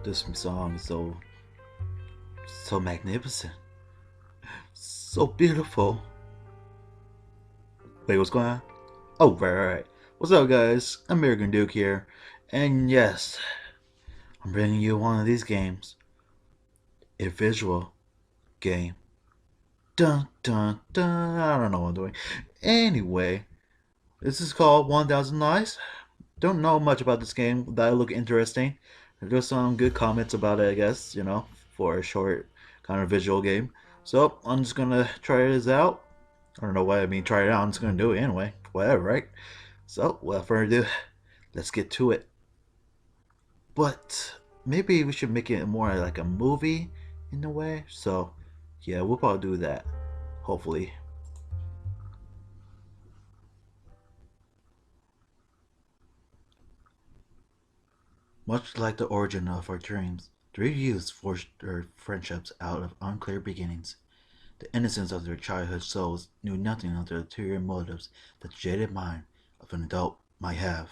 This song is so magnificent, so beautiful. Wait, what's going on? Oh, right. What's up, guys? American Duke here, and yes, I'm bringing you one of these games, a visual game. Dun dun dun. I don't know what I'm doing. Anyway, this is called 1000 Lies. Don't know much about this game. That look interesting. There's some good comments about it, I guess. For a short kind of visual game. So I'm just gonna try this out. I don't know why I mean try it out. I'm just gonna do it anyway. Whatever, right? So without further ado, let's get to it. But maybe we should make it more like a movie in a way. So yeah, we'll probably do that. Hopefully. Much like the origin of our dreams, three youths forged their friendships out of unclear beginnings. The innocence of their childhood souls knew nothing of the ulterior motives that the jaded mind of an adult might have.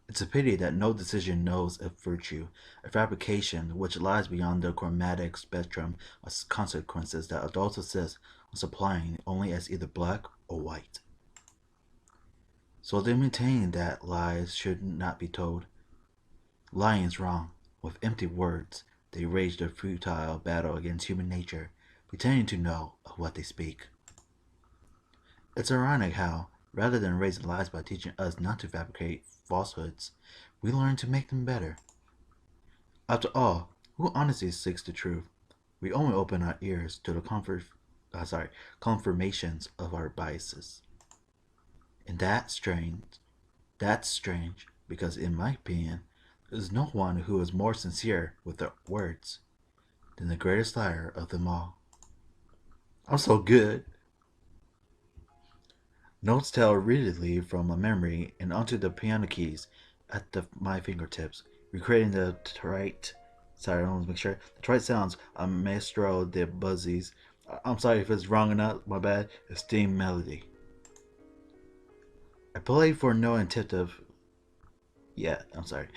It's a pity that no decision knows of virtue, a fabrication which lies beyond the chromatic spectrum of consequences that adults insist on supplying only as either black or white. So they maintain that lies should not be told. Lying is wrong. With empty words, they wage their futile battle against human nature, pretending to know of what they speak. It's ironic how, rather than raising lies by teaching us not to fabricate falsehoods, we learn to make them better. After all, who honestly seeks the truth? We only open our ears to the confirmations of our biases. And that's strange, because in my opinion, there's no one who is more sincere with their words than the greatest liar of them all. I'm so good. Notes tell readily from a memory and onto the piano keys at my fingertips, recreating the trite. Sorry, I want to make sure the trite sounds of Maestro de Buzzi's. I'm sorry if it's wrong or not. My bad. Esteemed melody. I play for no attentive. Yeah, I'm sorry.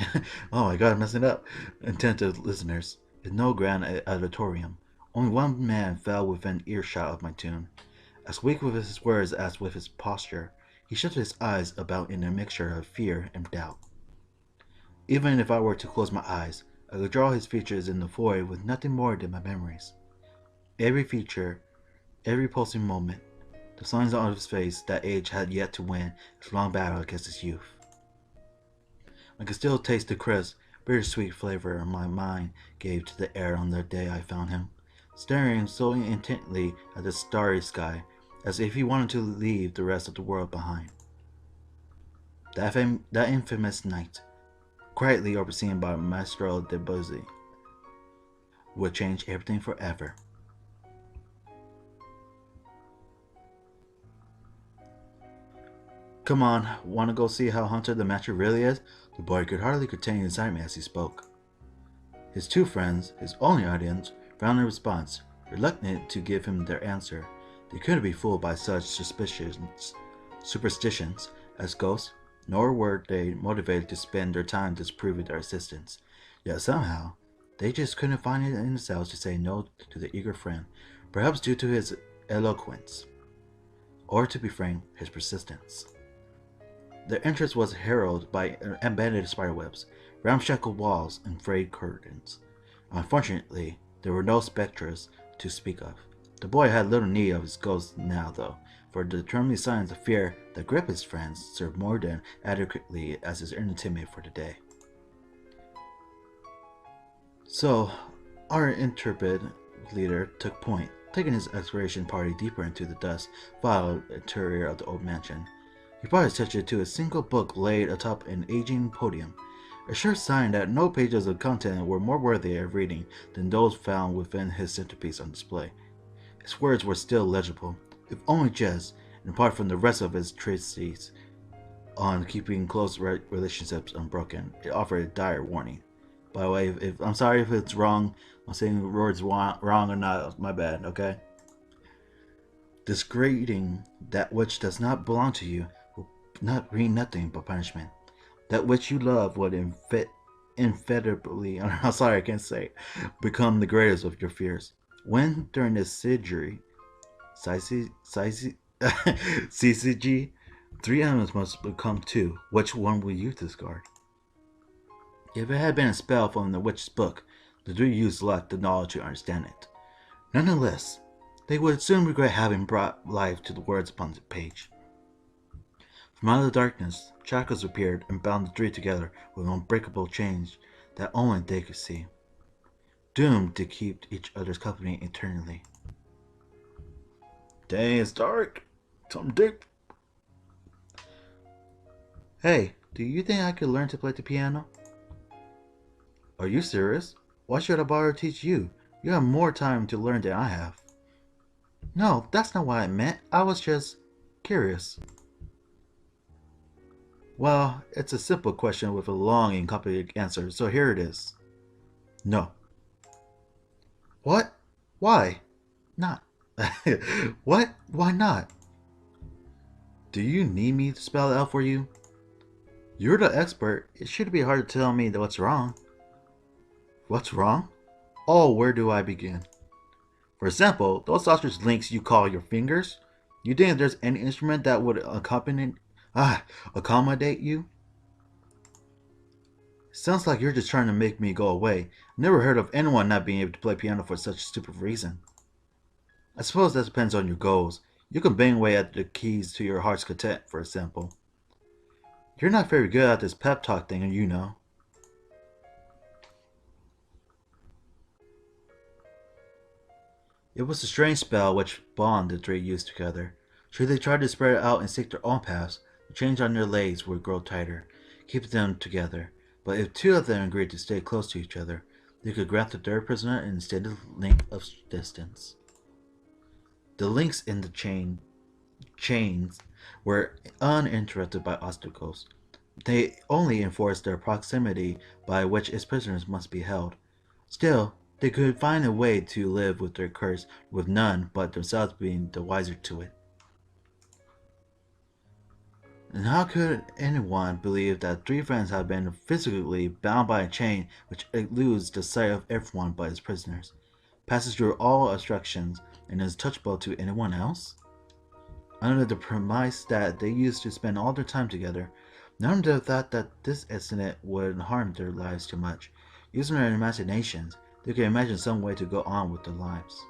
Oh my god, I'm messing up. Attentive listeners. In no grand auditorium. Only one man fell within earshot of my tune. As weak with his words as with his posture, he shifted his eyes about in a mixture of fear and doubt. Even if I were to close my eyes, I could draw his features in the void with nothing more than my memories. Every feature, every pulsing moment, the signs on his face that age had yet to win its long battle against his youth. I could still taste the crisp, bittersweet flavor my mind gave to the air on the day I found him, staring so intently at the starry sky as if he wanted to leave the rest of the world behind. That infamous night, quietly overseen by Maestro de Buzzi, would change everything forever. Come on, wanna go see how Hunter the Matcher really is? The boy could hardly contain excitement as he spoke. His two friends, his only audience, found a response, reluctant to give him their answer. They couldn't be fooled by such superstitions as ghosts, nor were they motivated to spend their time disproving their existence. Yet somehow, they just couldn't find it in themselves to say no to the eager friend, perhaps due to his eloquence, or to be frank, his persistence. Their entrance was heralded by embedded spiderwebs, ramshackle walls, and frayed curtains. Unfortunately, there were no spectres to speak of. The boy had little need of his ghost now, though, for the determining signs of fear that gripped his friends served more than adequately as his entertainment for the day. So, our intrepid leader took point, taking his exploration party deeper into the dust fouled interior of the old mansion. He brought his attention to a single book laid atop an aging podium, a sure sign that no pages of content were more worthy of reading than those found within his centerpiece on display. His words were still legible, if only just, and apart from the rest of his treatises on keeping close relationships unbroken, it offered a dire warning. By the way, if I'm sorry if it's wrong, I'm saying words wrong or not, my bad, okay? Disgrading that which does not belong to you will not bring nothing but punishment. That which you love would inflict inevitably, I'm sorry, I can't say, become the greatest of your fears. When during the CCG, three elements must become two. Which one will you discard? If it had been a spell from the witch's book, the three youths lacked the knowledge to understand it. Nonetheless, they would soon regret having brought life to the words upon the page. From out of the darkness, shackles appeared and bound the three together with an unbreakable chains that only they could see, doomed to keep each other's company eternally. Dang, it's dark. Something deep. Hey, do you think I could learn to play the piano? Are you serious? Why should I bother to teach you? You have more time to learn than I have. No, that's not what I meant. I was just curious. Well, it's a simple question with a long and complicated answer, so here it is. No. What? Why? Not. What? Why not? Do you need me to spell it out for you? You're the expert. It should be hard to tell me what's wrong. What's wrong? Oh, where do I begin? For example, those sausage links you call your fingers? You think there's any instrument that would accommodate you? Sounds like you're just trying to make me go away. Never heard of anyone not being able to play piano for such a stupid reason. I suppose that depends on your goals. You can bang away at the keys to your heart's content, for example. You're not very good at this pep talk thing, you know. It was a strange spell which bonded the three youths together. Should they try to spread it out and seek their own paths, the chains on their legs would grow tighter, keeping them together. But if two of them agreed to stay close to each other, they could grant the third prisoner an extended length of distance. The links in the chains were uninterrupted by obstacles. They only enforced their proximity by which its prisoners must be held. Still, they could find a way to live with their curse, with none but themselves being the wiser to it. And how could anyone believe that three friends had been physically bound by a chain which eludes the sight of everyone but its prisoners, passes through all obstructions, and is touchable to anyone else? Under the premise that they used to spend all their time together, none of them thought that this incident would harm their lives too much. Using their imaginations, they could imagine some way to go on with their lives.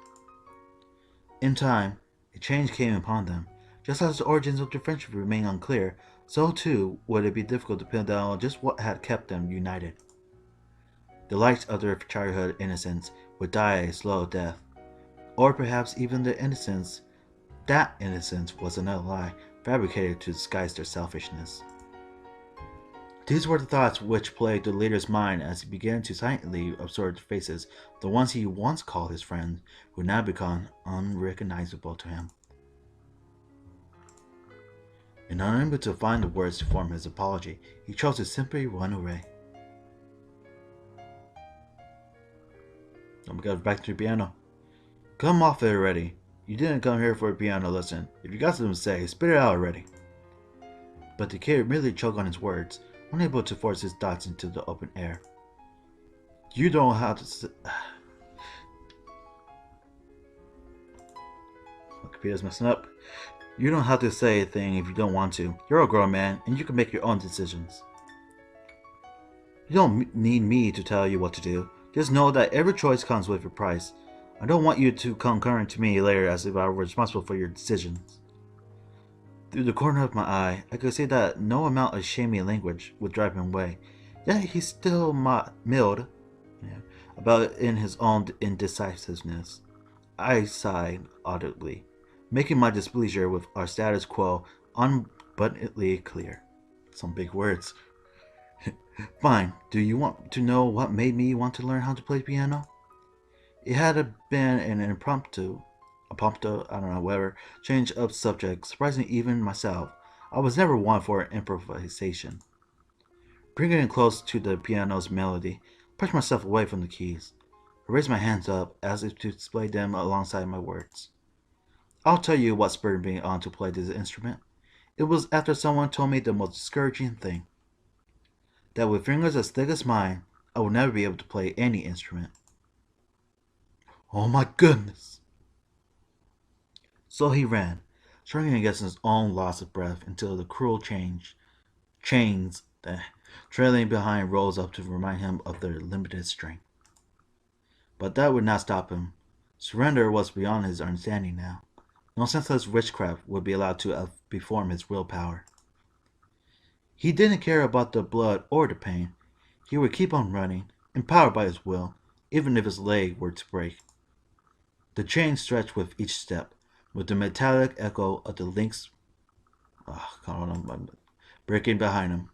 In time, a change came upon them. Just as the origins of their friendship remained unclear, so too would it be difficult to pin down on just what had kept them united. The light of their childhood innocence would die a slow death, or perhaps even their innocence. That innocence was another lie, fabricated to disguise their selfishness. These were the thoughts which plagued the leader's mind as he began to silently observe the faces of the ones he once called his friends, who now become unrecognizable to him. And unable to find the words to form his apology, he chose to simply run away. Oh my god, back to the piano. Come off it already. You didn't come here for a piano lesson. If you got something to say, spit it out already. But the kid merely choked on his words, unable to force his thoughts into the open air. You don't have to My computer's messing up. You don't have to say a thing if you don't want to. You're a grown man, and you can make your own decisions. You don't need me to tell you what to do. Just know that every choice comes with a price. I don't want you to come current to me later as if I were responsible for your decisions. Through the corner of my eye, I could see that no amount of shamey language would drive him away. Yet he still milled about in his own indecisiveness. I sighed audibly, making my displeasure with our status quo unabundantly clear. Some big words. Fine, do you want to know what made me want to learn how to play piano? It had been an impromptu, whatever, change of subject, surprising even myself. I was never one for improvisation. Bringing it close to the piano's melody, I pushed myself away from the keys. I raised my hands up as if to display them alongside my words. I'll tell you what spurred me on to play this instrument. It was after someone told me the most discouraging thing. That with fingers as thick as mine, I will never be able to play any instrument. Oh my goodness! So he ran, struggling against his own loss of breath until the cruel chains that trailing behind rose up to remind him of their limited strength. But that would not stop him. Surrender was beyond his understanding now. No senseless witchcraft would be allowed to outperform his willpower. He didn't care about the blood or the pain. He would keep on running, empowered by his will, even if his leg were to break. The chain stretched with each step, with the metallic echo of the links breaking behind him.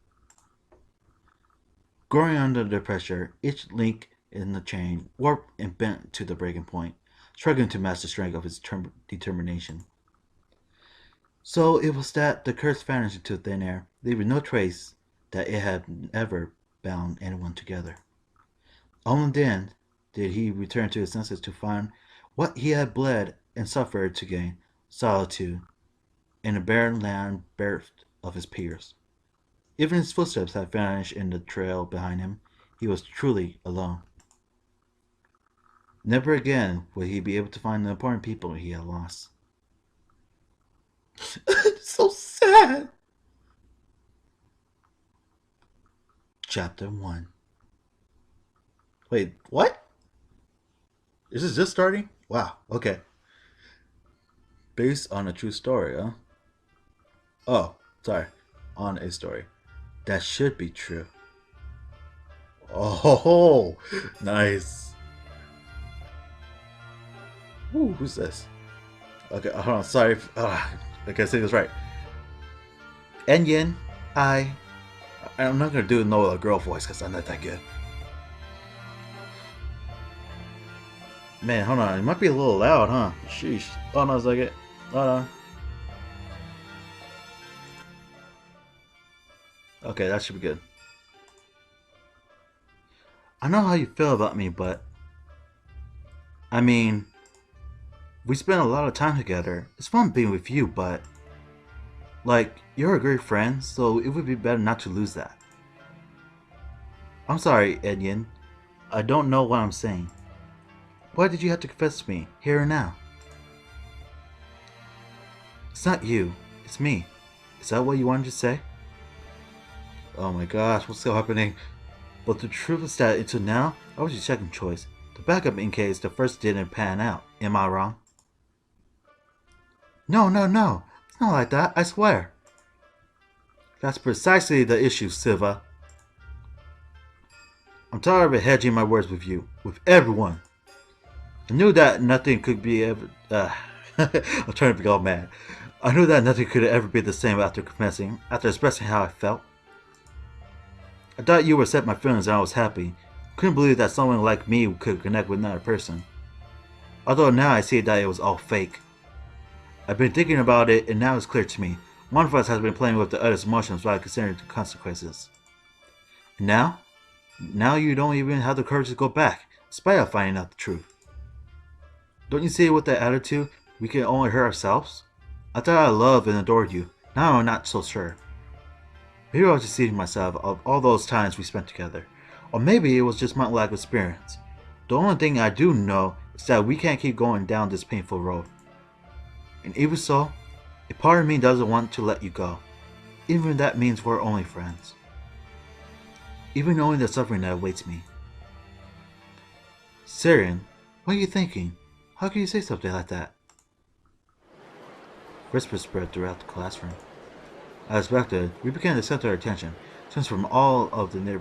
Growing under the pressure, each link in the chain warped and bent to the breaking point, struggling to match the strength of his determination. So it was that the curse vanished into thin air, leaving no trace that it had ever bound anyone together. Only then did he return to his senses to find what he had bled and suffered to gain, solitude, in the barren land bereft of his peers. Even his footsteps had vanished in the trail behind him. He was truly alone. Never again would he be able to find the important people he had lost. It's so sad. Chapter 1. Wait, what? Is this just starting? Wow, okay. Based on a true story, huh? Oh, sorry. On a story. That should be true. Oh, nice. Ooh, who's this? Okay, hold on. Sorry. I can't say this right. Enyin, I'm not gonna do no girl voice because I'm not that good. Man, hold on. It might be a little loud, huh? Sheesh. Hold on a second. Hold on. Okay, that should be good. I know how you feel about me, but I mean, we spent a lot of time together. It's fun being with you, but like, you're a great friend, so it would be better not to lose that. I'm sorry, Edyin. I don't know what I'm saying. Why did you have to confess to me, here and now? It's not you, it's me. Is that what you wanted to say? Oh my gosh, what's still happening? But the truth is that until now, I was your second choice. The backup in case the first didn't pan out. Am I wrong? No, no, no. It's not like that, I swear. That's precisely the issue, Siva. I'm tired of hedging my words with you, with everyone. I knew that nothing could be ever. I'm trying to be all mad. I knew that nothing could ever be the same after confessing, after expressing how I felt. I thought you would accept my feelings and I was happy. Couldn't believe that someone like me could connect with another person. Although now I see that it was all fake. I've been thinking about it and now it's clear to me. One of us has been playing with the other's emotions without considering the consequences. And now? Now you don't even have the courage to go back, despite of finding out the truth. Don't you see with that attitude, we can only hurt ourselves? I thought I loved and adored you. Now I'm not so sure. Maybe I was deceiving myself of all those times we spent together. Or maybe it was just my lack of experience. The only thing I do know is that we can't keep going down this painful road. And even so, a part of me doesn't want to let you go. Even if that means we're only friends. Even knowing the suffering that awaits me. Sarian, what are you thinking? How can you say something like that? Whispers spread throughout the classroom. As expected, we began to center our attention, since from all of the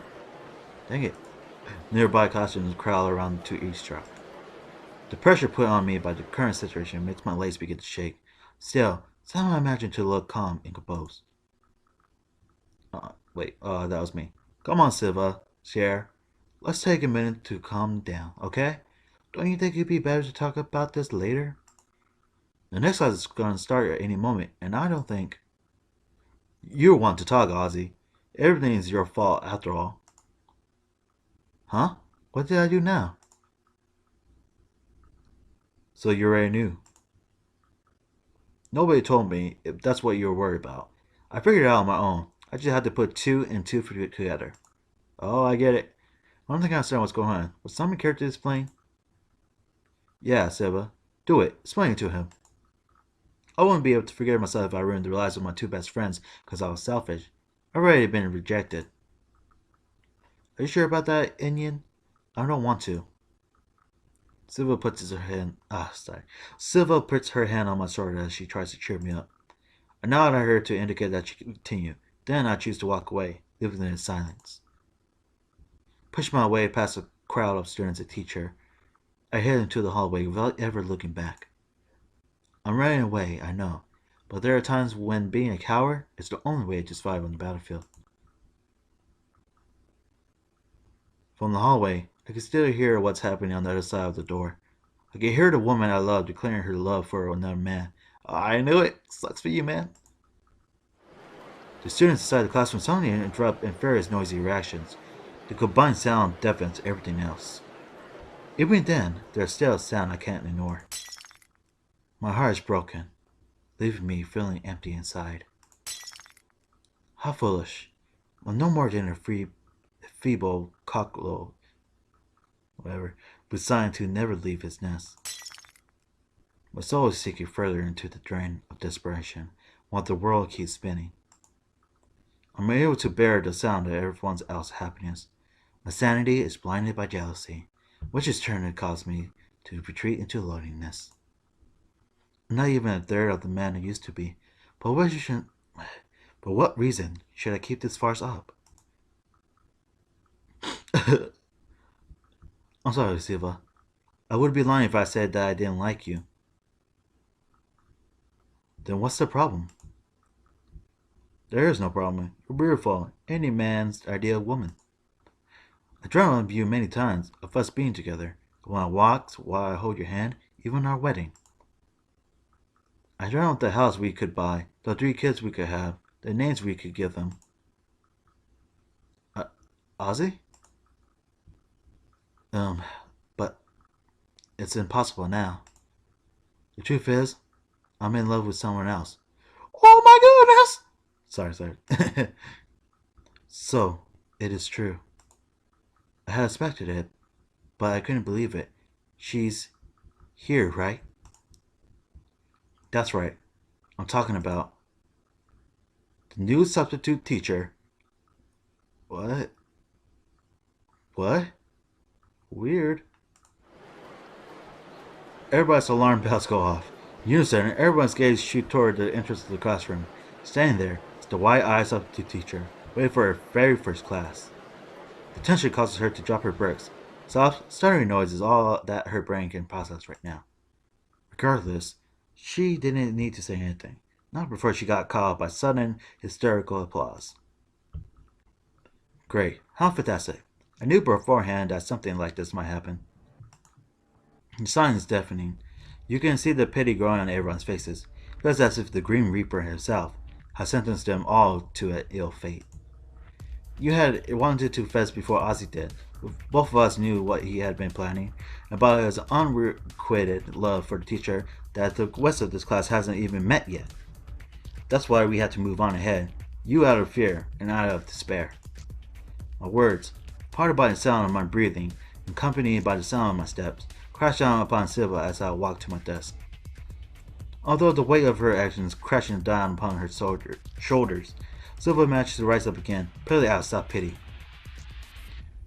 nearby classrooms crowd around to eavesdrop. The pressure put on me by the current situation makes my legs begin to shake. Still, somehow I imagine to look calm and composed. That was me. Come on, Siva, Cher. Let's take a minute to calm down, okay? Don't you think it'd be better to talk about this later? The next class is going to start at any moment, and I don't think... You want to talk, Ozzy. Everything is your fault, after all. Huh? What did I do now? So you already knew. Nobody told me if that's what you were worried about. I figured it out on my own. I just had to put two and two together. Oh, I get it. I don't think I understand what's going on. Was some character explain? Yeah, Silva. Do it. Explain it to him. I wouldn't be able to forgive myself if I ruined the lives of my two best friends because I was selfish. I've already been rejected. Are you sure about that, Indian? I don't want to. Silva puts her hand. Silva puts her hand on my shoulder as she tries to cheer me up. I nod at her to indicate that she can continue. Then I choose to walk away, leaving them in silence. Push my way past a crowd of students and teacher. I head into the hallway without ever looking back. I'm running away, I know, but there are times when being a coward is the only way to survive on the battlefield. From the hallway, I can still hear what's happening on the other side of the door. I can hear the woman I love declaring her love for another man. I knew it. Sucks for you, man. The students inside the classroom suddenly interrupt in various noisy reactions. The combined sound deafens everything else. Even then, there's still a sound I can't ignore. My heart is broken, leaving me feeling empty inside. How foolish. I'm no more than a feeble cocklow, whatever, designed to never leave his nest. My soul is sinking further into the drain of desperation, while the world keeps spinning. I'm unable to bear the sound of everyone else's happiness. My sanity is blinded by jealousy, which is trying to cause me to retreat into loneliness. I'm not even a third of the man I used to be, but what reason should I keep this farce up? I'm sorry, Silva. I would be lying if I said that I didn't like you. Then what's the problem? There is no problem. You're beautiful. Any man's ideal woman. I dreamt of you many times, of us being together. When I walked, while I hold your hand, even our wedding. I dreamt of the house we could buy, the 3 kids we could have, the names we could give them. Ozzy? But it's impossible now. The truth is, I'm in love with someone else. Oh my goodness! Sorry. So, it is true. I had expected it, but I couldn't believe it. She's here, right? That's right. I'm talking about the new substitute teacher. What? What? Weird. Everybody's alarm bells go off. In unison, everyone's gaze shoot toward the entrance of the classroom. Standing there is the wide-eyed substitute teacher, waiting for her very first class. The tension causes her to drop her brakes. Soft, stuttering noise is all that her brain can process right now. Regardless, she didn't need to say anything, not before she got caught by sudden, hysterical applause. Great, how fantastic. I knew beforehand that something like this might happen. The silence is deafening. You can see the pity growing on everyone's faces. It feels as if the Grim Reaper himself had sentenced them all to an ill fate. You had wanted to fess before Ozzy did. Both of us knew what he had been planning, about his unrequited love for the teacher that the rest of this class hasn't even met yet. That's why we had to move on ahead, you out of fear and out of despair. My words, parted by the sound of my breathing, accompanied by the sound of my steps, crashed down upon Silva as I walked to my desk. Although the weight of her actions crashing down upon her shoulders, Silva managed to rise up again, purely out of self-pity.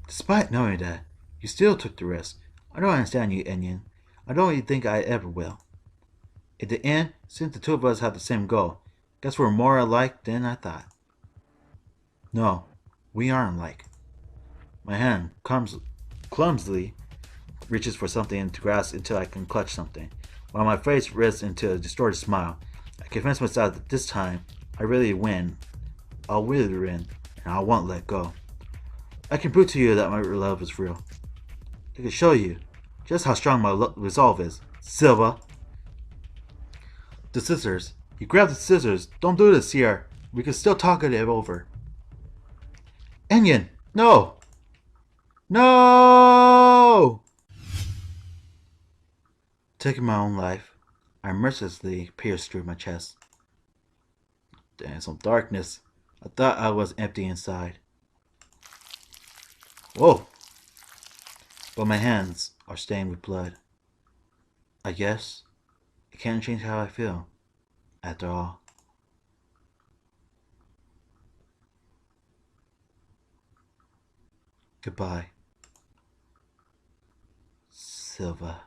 Despite knowing that, you still took the risk. I don't understand you, Enyin. I don't even think I ever will. In the end, since the two of us have the same goal, guess we're more alike than I thought. No, we aren't alike. My hand clumsily reaches for something to grasp until I can clutch something, while my face rests into a distorted smile. I convince myself that this time I really win. I'll really win, and I won't let go. I can prove to you that my love is real. I can show you just how strong my resolve is, Silva. The scissors. You grab the scissors. Don't do this here. We can still talk it over. Enyin, no! No! Taking my own life, I mercilessly pierced through my chest. Damn, some darkness. I thought I was empty inside. Whoa! but my hands are stained with blood. I guess it can't change how I feel, after all. Goodbye, Silva.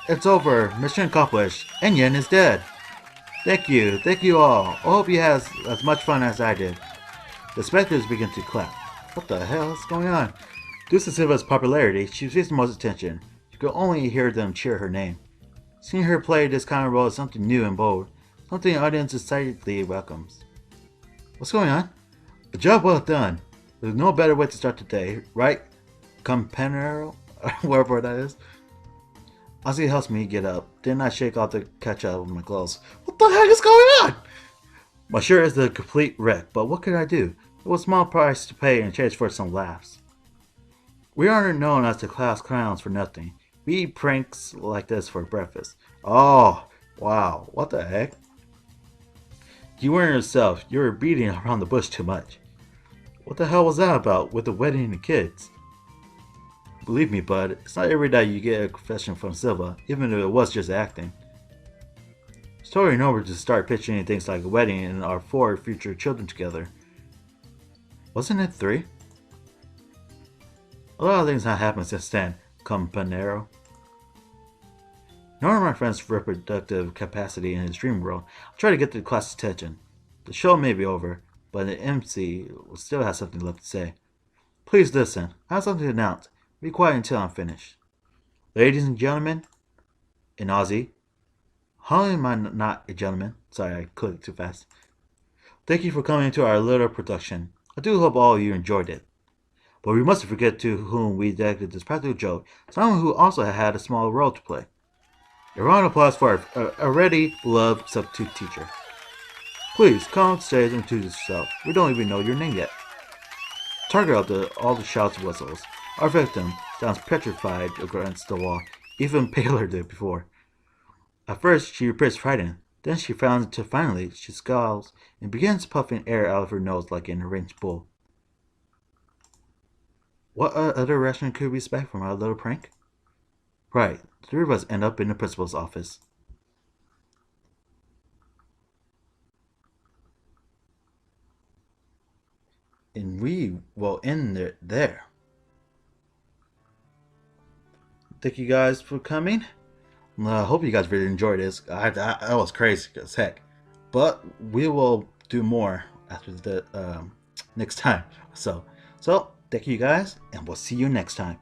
It's over. Mission accomplished. Enyen is dead. Thank you all. I hope you had as much fun as I did. The spectators begin to clap. What the hell is going on? Due to Silva's popularity, she receives the most attention. You can only hear them cheer her name. Seeing her play this kind of role is something new and bold, something the audience excitedly welcomes. What's going on? A job well done. There's no better way to start the day, right, Campanero? Whatever that is. Ozzy helps me get up. Then I shake off the ketchup with my clothes. What the heck is going on? My shirt is a complete wreck, but what could I do? It was a small price to pay in exchange for some laughs. We aren't known as the class clowns for nothing. We eat pranks like this for breakfast. Oh, wow, what the heck? You weren't yourself. You were beating around the bush too much. What the hell was that about with the wedding and the kids? Believe me, bud, it's not every day you get a confession from Silva, even if it was just acting. Story and over to start pitching things like a wedding and our 4 future children together. Wasn't it 3? A lot of things have happened since then, Campanero. Knowing my friend's reproductive capacity in his dream world, I try to get the class's attention. The show may be over, but the MC will still have something left to say. Please listen, I have something to announce. Be quiet until I'm finished. Ladies and gentlemen, and Ozzy. How am I not a gentleman? Sorry, I clicked too fast. Thank you for coming to our little production. I do hope all of you enjoyed it. But we mustn't forget to whom we dedicated this practical joke, someone who also had a small role to play. A round of applause for our already beloved substitute teacher. Please, come on stage and introduce yourself. We don't even know your name yet. Target of all the shouts and whistles. Our victim sounds petrified against the wall, even paler than before. At first, she appears frightened. Then she frowns until finally she scowls and begins puffing air out of her nose like an enraged bull. What other reaction could we expect from our little prank? Right, the 3 of us end up in the principal's office. And we will end it there. Thank you guys for coming. I hope you guys really enjoyed this. That was crazy as heck. But we will do more after the next time. So thank you guys, and we'll see you next time.